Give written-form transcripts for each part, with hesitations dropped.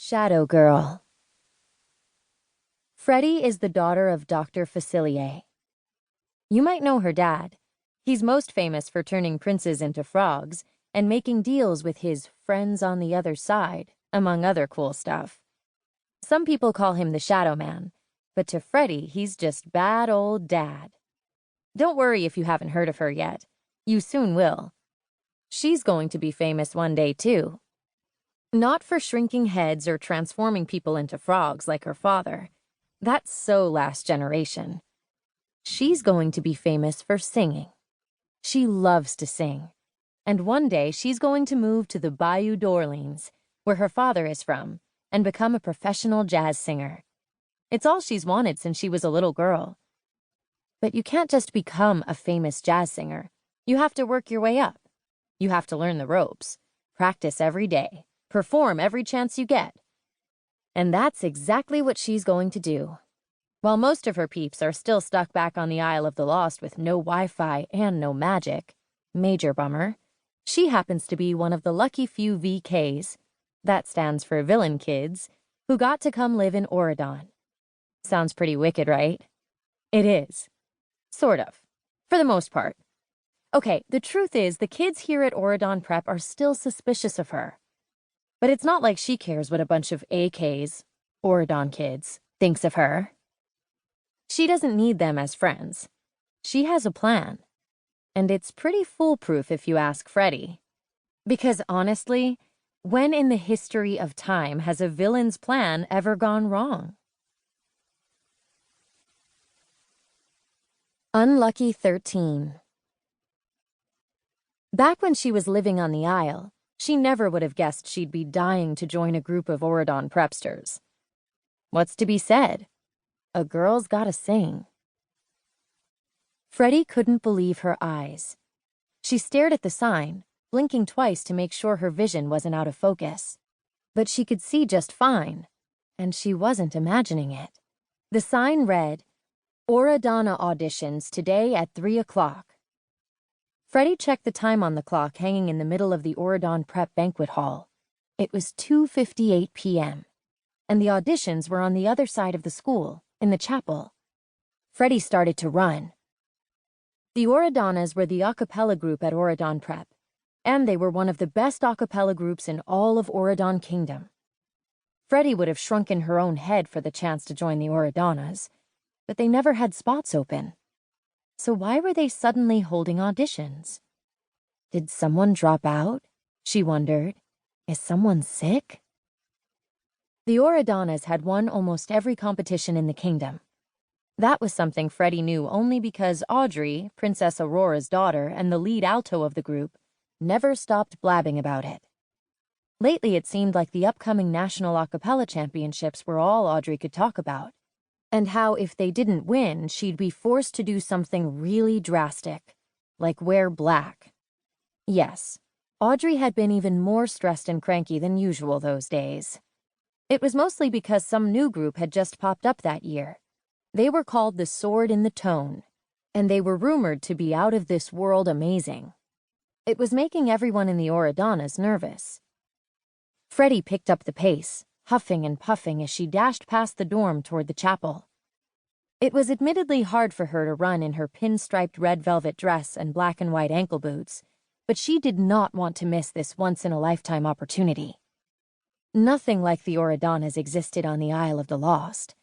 Shadow Girl. Freddie is the daughter of Dr. Facilier. You might know her dad. He's most famous for turning princes into frogs and making deals with his friends on the other side, among other cool stuff. Some people call him the Shadow Man, but to Freddie, he's just bad old dad. Don't worry if you haven't heard of her yet. You soon will. She's going to be famous one day, too. Not for shrinking heads or transforming people into frogs like her father. That's so last generation. She's going to be famous for singing. She loves to sing. And one day she's going to move to the Bayou d'Orleans, where her father is from, and become a professional jazz singer. It's all she's wanted since she was a little girl. But you can't just become a famous jazz singer. You have to work your way up. You have to learn the ropes, practice every day, perform every chance you get. And that's exactly what she's going to do. While most of her peeps are still stuck back on the Isle of the Lost with no Wi-Fi and no magic, major bummer, she happens to be one of the lucky few VKs, that stands for Villain Kids, who got to come live in Auradon. Sounds pretty wicked, right? It is. Sort of. For the most part. Okay, the truth is the kids here at Auradon Prep are still suspicious of her. But it's not like she cares what a bunch of AKs, Auradon kids, thinks of her. She doesn't need them as friends. She has a plan. And it's pretty foolproof if you ask Freddie. Because honestly, when in the history of time has a villain's plan ever gone wrong? Unlucky 13. Back when she was living on the Isle, she never would have guessed she'd be dying to join a group of Auradon prepsters. What's to be said? A girl's gotta sing. Freddie couldn't believe her eyes. She stared at the sign, blinking twice to make sure her vision wasn't out of focus. But she could see just fine, and she wasn't imagining it. The sign read, Auradona auditions today at 3 o'clock. Freddie checked the time on the clock hanging in the middle of the Auradon Prep banquet hall. It was 2:58 p.m., and the auditions were on the other side of the school, in the chapel. Freddie started to run. The Auradonas were the a cappella group at Auradon Prep, and they were one of the best a cappella groups in all of Auradon Kingdom. Freddie would have shrunken her own head for the chance to join the Auradonas, but they never had spots open. So why were they suddenly holding auditions? Did someone drop out? She wondered. Is someone sick? The Auradonas had won almost every competition in the kingdom. That was something Freddie knew only because Audrey, Princess Aurora's daughter and the lead alto of the group, never stopped blabbing about it. Lately it seemed like the upcoming National A Cappella Championships were all Audrey could talk about, and how if they didn't win, she'd be forced to do something really drastic, like wear black. Yes, Audrey had been even more stressed and cranky than usual those days. It was mostly because some new group had just popped up that year. They were called the Sword in the Tone, and they were rumored to be out of this world amazing. It was making everyone in the Auradonas nervous. Freddie picked up the pace, huffing and puffing as she dashed past the dorm toward the chapel. It was admittedly hard for her to run in her pinstriped red velvet dress and black and white ankle boots, but she did not want to miss this once-in-a-lifetime opportunity. Nothing like the Auradonas existed on the Isle of the Lost.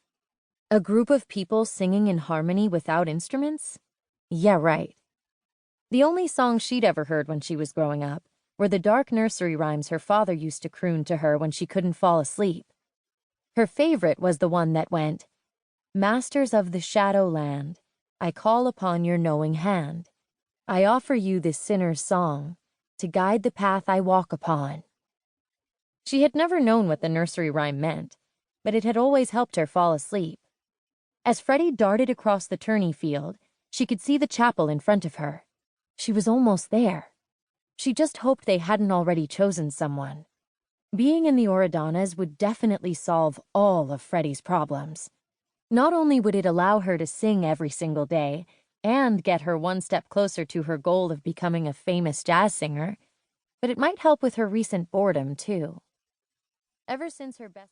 A group of people singing in harmony without instruments? Yeah, right. The only songs she'd ever heard when she was growing up were the dark nursery rhymes her father used to croon to her when she couldn't fall asleep. Her favorite was the one that went, Masters of the Shadowland, I call upon your knowing hand. I offer you this sinner's song, to guide the path I walk upon. She had never known what the nursery rhyme meant, but it had always helped her fall asleep. As Freddie darted across the tourney field, she could see the chapel in front of her. She was almost there. She just hoped they hadn't already chosen someone. Being in the Auradonas would definitely solve all of Freddie's problems. Not only would it allow her to sing every single day and get her one step closer to her goal of becoming a famous jazz singer, but it might help with her recent boredom, too. Ever since her best